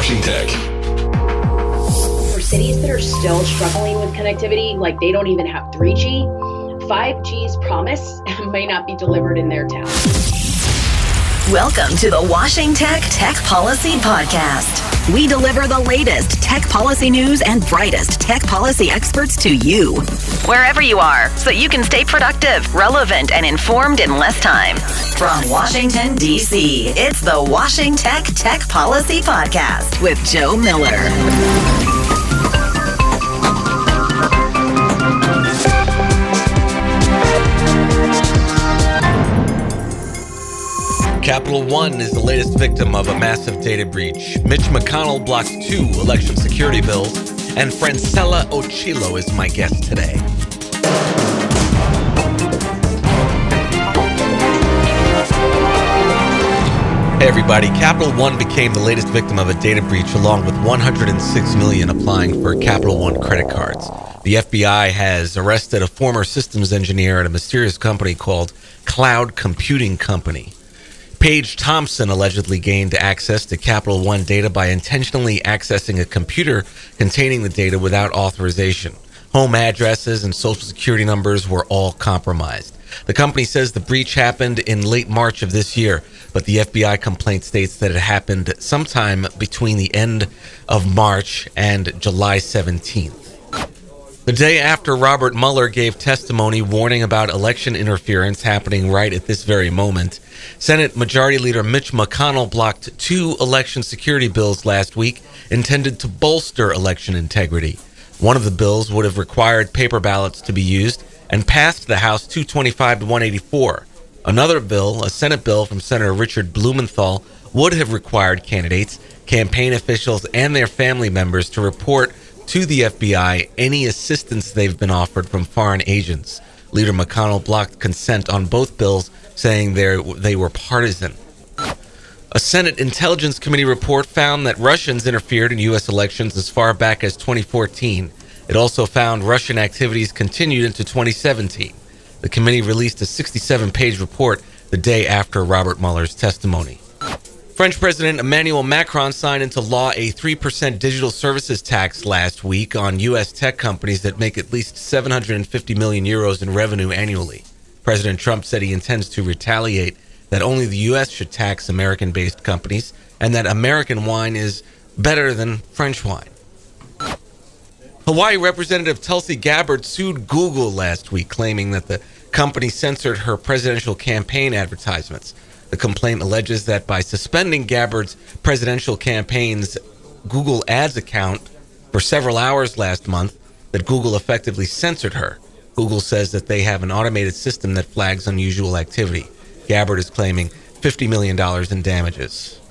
Washing Tech. For cities that are still struggling with connectivity, like they don't even have 3G, 5G's promise may not be delivered in their town. Welcome to the Washing Tech Policy Podcast. We deliver the latest tech policy news and brightest tech policy experts to you, wherever you are, so you can stay productive, relevant, and informed in less time. From Washington, D.C., it's the Washing Tech Policy Podcast with Joe Miller. Capital One is the latest victim of a massive data breach. Mitch McConnell blocked 2 election security bills, and Francella Ochillo is my guest today. Hey everybody, Capital One became the latest victim of a data breach along with 106 million applying for Capital One credit cards. The FBI has arrested a former systems engineer at a mysterious company called Cloud Computing Company. Paige Thompson allegedly gained access to Capital One data by intentionally accessing a computer containing the data without authorization. Home addresses and social security numbers were all compromised. The company says the breach happened in late March of this year, but the FBI complaint states that it happened sometime between the end of March and July 17th. The day after Robert Mueller gave testimony warning about election interference happening right at this very moment, Senate Majority Leader Mitch McConnell blocked 2 election security bills last week intended to bolster election integrity. One of the bills would have required paper ballots to be used and passed the House 225 to 184. Another bill, a Senate bill from Senator Richard Blumenthal, would have required candidates, campaign officials, and their family members to report to the FBI any assistance they've been offered from foreign agents. Leader McConnell blocked consent on both bills, saying they were partisan. A Senate Intelligence Committee report found that Russians interfered in U.S. elections as far back as 2014. It also found Russian activities continued into 2017. The committee released a 67-page report the day after Robert Mueller's testimony. French President Emmanuel Macron signed into law a 3% digital services tax last week on U.S. tech companies that make at least 750 million euros in revenue annually. President Trump said he intends to retaliate, that only the U.S. should tax American-based companies, and that American wine is better than French wine. Hawaii Representative Tulsi Gabbard sued Google last week, claiming that the company censored her presidential campaign advertisements. The complaint alleges that by suspending Gabbard's presidential campaign's Google Ads account for several hours last month, that Google effectively censored her. Google says that they have an automated system that flags unusual activity. Gabbard is claiming $50 million in damages.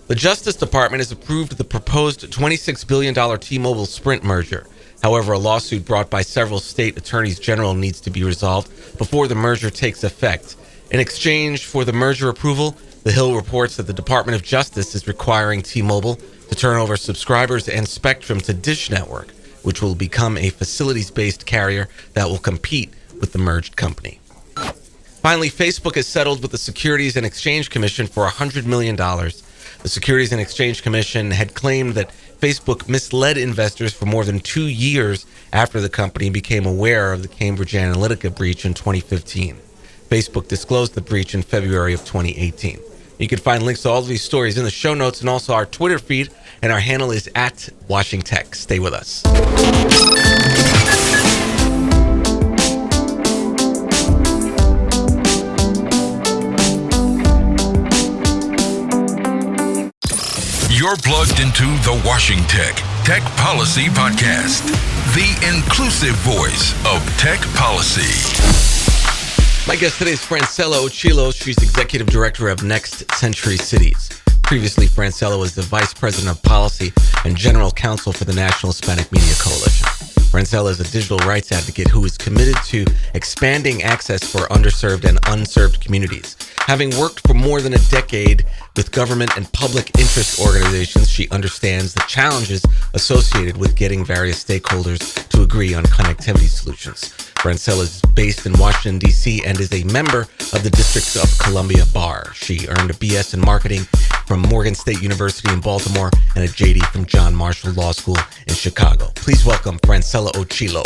The Justice Department has approved the proposed $26 billion T-Mobile Sprint merger. However, a lawsuit brought by several state attorneys general needs to be resolved before the merger takes effect. In exchange for the merger approval, The Hill reports that the Department of Justice is requiring T-Mobile to turn over subscribers and spectrum to Dish Network, which will become a facilities-based carrier that will compete with the merged company. Finally, Facebook has settled with the Securities and Exchange Commission for $100 million. The Securities and Exchange Commission had claimed that Facebook misled investors for more than 2 years after the company became aware of the Cambridge Analytica breach in 2015. Facebook disclosed the breach in February of 2018. You can find links to all of these stories in the show notes and also our Twitter feed, and our handle is @WashingTech. Stay with us. You're plugged into the Washing Tech Policy Podcast, the inclusive voice of tech policy. My guest today is Francella Ochillo. She's Executive Director of Next Century Cities. Previously, Francella was the Vice President of Policy and General Counsel for the National Hispanic Media Coalition. Francella is a digital rights advocate who is committed to expanding access for underserved and unserved communities. Having worked for more than a decade with government and public interest organizations, she understands the challenges associated with getting various stakeholders to agree on connectivity solutions. Francella is based in Washington, D.C. and is a member of the District of Columbia Bar. She earned a BS in Marketing from Morgan State University in Baltimore and a JD from John Marshall Law School in Chicago. Please welcome Francella Ochillo.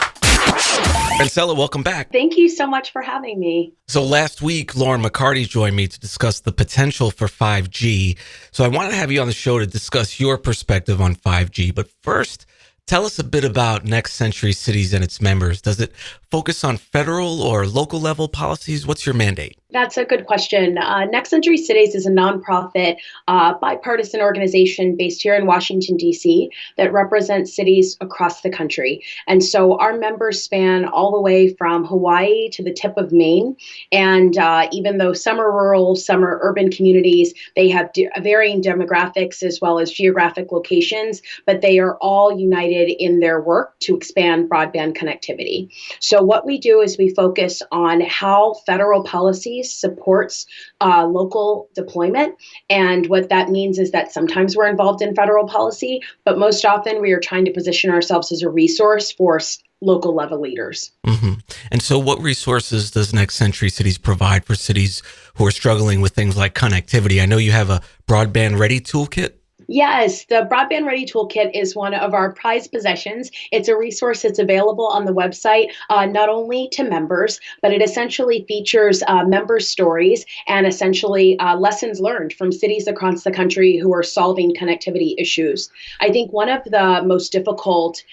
Francella, welcome back. Thank you so much for having me. So last week, Lauren McCarty joined me to discuss the potential for 5G. So I want to have you on the show to discuss your perspective on 5G. But first, tell us a bit about Next Century Cities and its members. Does it focus on federal or local level policies? What's your mandate? That's a good question. Next Century Cities is a nonprofit, bipartisan organization based here in Washington, D.C. that represents cities across the country. And so our members span all the way from Hawaii to the tip of Maine. And even though some are rural, some are urban communities, they have varying demographics as well as geographic locations, but they are all united in their work to expand broadband connectivity. So what we do is we focus on how federal policies supports local deployment. And what that means is that sometimes we're involved in federal policy, but most often we are trying to position ourselves as a resource for local level leaders. Mm-hmm. And so what resources does Next Century Cities provide for cities who are struggling with things like connectivity? I know you have a broadband ready toolkit. Yes, the Broadband Ready Toolkit is one of our prized possessions. It's a resource that's available on the website, not only to members, but it essentially features member stories and essentially lessons learned from cities across the country who are solving connectivity issues. I think one of the most difficult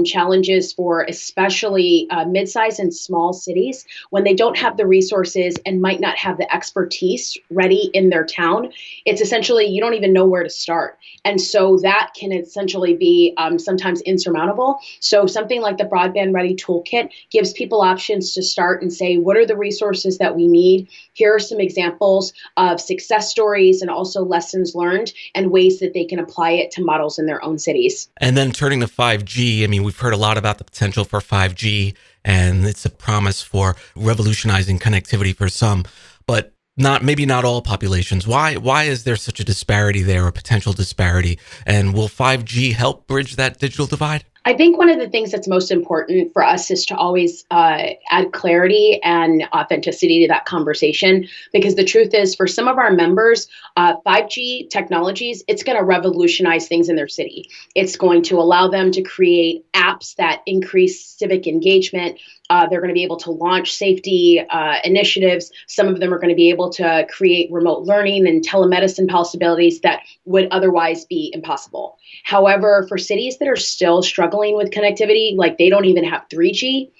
challenges for especially mid-sized and small cities, when they don't have the resources and might not have the expertise ready in their town, it's essentially you don't even know where to start. And so that can essentially be sometimes insurmountable. So something like the Broadband Ready Toolkit gives people options to start and say, what are the resources that we need? Here are some examples of success stories and also lessons learned and ways that they can apply it to models in their own cities. And then turning to 5G, I mean, we've heard a lot about the potential for 5G, and it's a promise for revolutionizing connectivity for some, but maybe not all populations. Why is there such a disparity there, a potential disparity? And will 5G help bridge that digital divide? I think one of the things that's most important for us is to always add clarity and authenticity to that conversation, because the truth is for some of our members, 5G technologies, it's going to revolutionize things in their city. It's going to allow them to create apps that increase civic engagement. They're going to be able to launch safety initiatives. Some of them are going to be able to create remote learning and telemedicine possibilities that would otherwise be impossible. However, for cities that are still struggling with connectivity, like they don't even have 3G,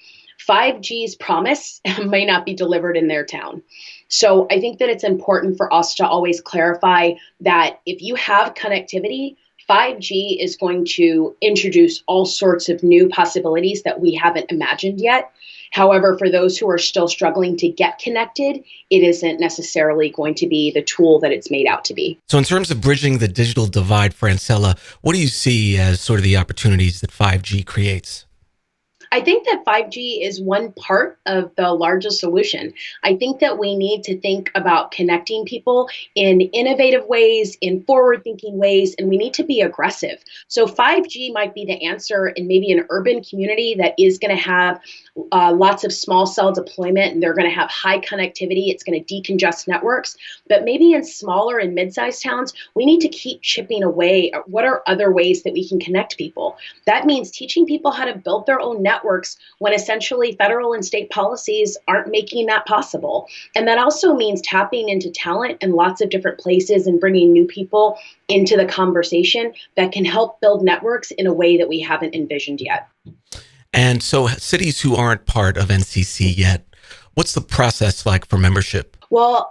5G's promise may not be delivered in their town. So I think that it's important for us to always clarify that if you have connectivity, 5G is going to introduce all sorts of new possibilities that we haven't imagined yet. However, for those who are still struggling to get connected, it isn't necessarily going to be the tool that it's made out to be. So in terms of bridging the digital divide, Francella, what do you see as sort of the opportunities that 5G creates? I think that 5G is one part of the larger solution. I think that we need to think about connecting people in innovative ways, in forward-thinking ways, and we need to be aggressive. So 5G might be the answer in maybe an urban community that is going to have lots of small cell deployment, and they're going to have high connectivity. It's going to decongest networks. But maybe in smaller and mid-sized towns, we need to keep chipping away at what are other ways that we can connect people. That means teaching people how to build their own networks when essentially federal and state policies aren't making that possible. And that also means tapping into talent in lots of different places and bringing new people into the conversation that can help build networks in a way that we haven't envisioned yet. And so cities who aren't part of NCC yet, what's the process like for membership? Well,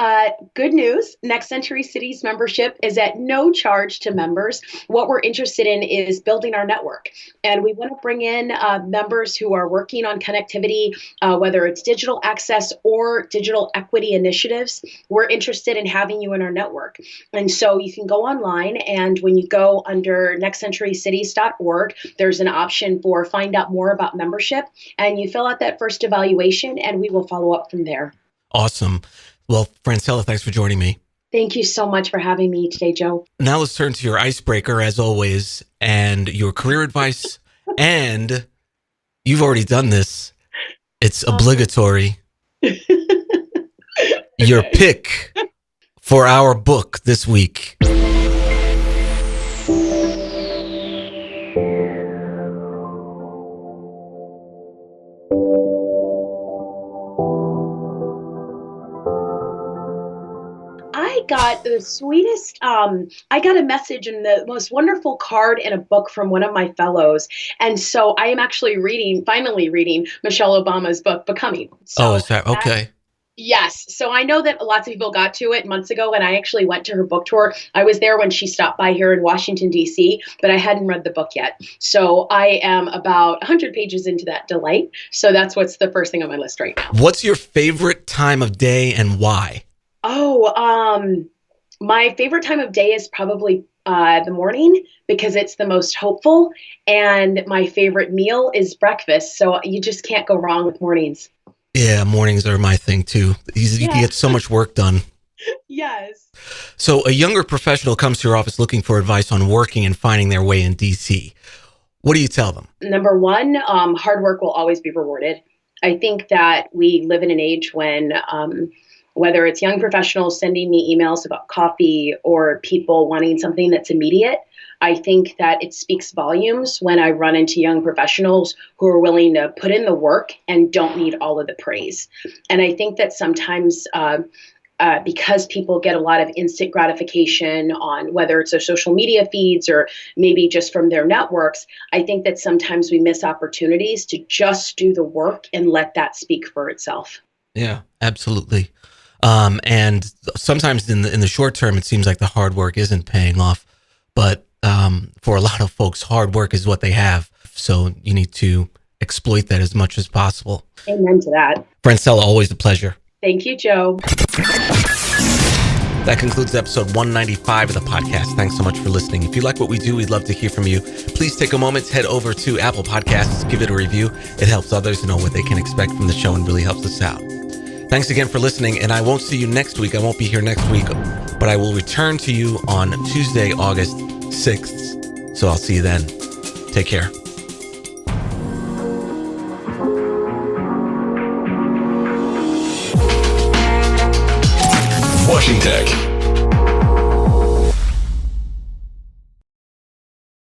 good news. Next Century Cities membership is at no charge to members. What we're interested in is building our network. And we want to bring in members who are working on connectivity, whether it's digital access or digital equity initiatives. We're interested in having you in our network. And so you can go online, and when you go under nextcenturycities.org, there's an option for find out more about membership. And you fill out that first evaluation, and we will follow up from there. Awesome. Well, Francella, thanks for joining me. Thank you so much for having me today, Joe. Now let's turn to your icebreaker, as always, and your career advice. And you've already done this. It's obligatory. Your pick for our book this week. got the sweetest, I got a message and the most wonderful card and a book from one of my fellows. And so I am actually finally reading Michelle Obama's book, Becoming. So is that okay? Yes. So I know that lots of people got to it months ago, and I actually went to her book tour. I was there when she stopped by here in Washington, D.C., but I hadn't read the book yet. So I am about 100 pages into that delight. So that's what's the first thing on my list right now. What's your favorite time of day and why? My favorite time of day is probably the morning because it's the most hopeful. And my favorite meal is breakfast. So you just can't go wrong with mornings. Yeah, mornings are my thing too. You can get so much work done. Yes. So a younger professional comes to your office looking for advice on working and finding their way in DC. What do you tell them? Number one, hard work will always be rewarded. I think that we live in an age when whether it's young professionals sending me emails about coffee or people wanting something that's immediate, I think that it speaks volumes when I run into young professionals who are willing to put in the work and don't need all of the praise. And I think that sometimes because people get a lot of instant gratification on whether it's their social media feeds or maybe just from their networks, I think that sometimes we miss opportunities to just do the work and let that speak for itself. Yeah, absolutely. And sometimes in the short term, it seems like the hard work isn't paying off, but for a lot of folks, hard work is what they have. So you need to exploit that as much as possible. Amen to that. Francella, always a pleasure. Thank you, Joe. That concludes episode 195 of the podcast. Thanks so much for listening. If you like what we do, we'd love to hear from you. Please take a moment, head over to Apple Podcasts, give it a review. It helps others to know what they can expect from the show and really helps us out. Thanks again for listening, and I won't see you next week. I won't be here next week, but I will return to you on Tuesday, August 6th. So I'll see you then. Take care. Washington Tech.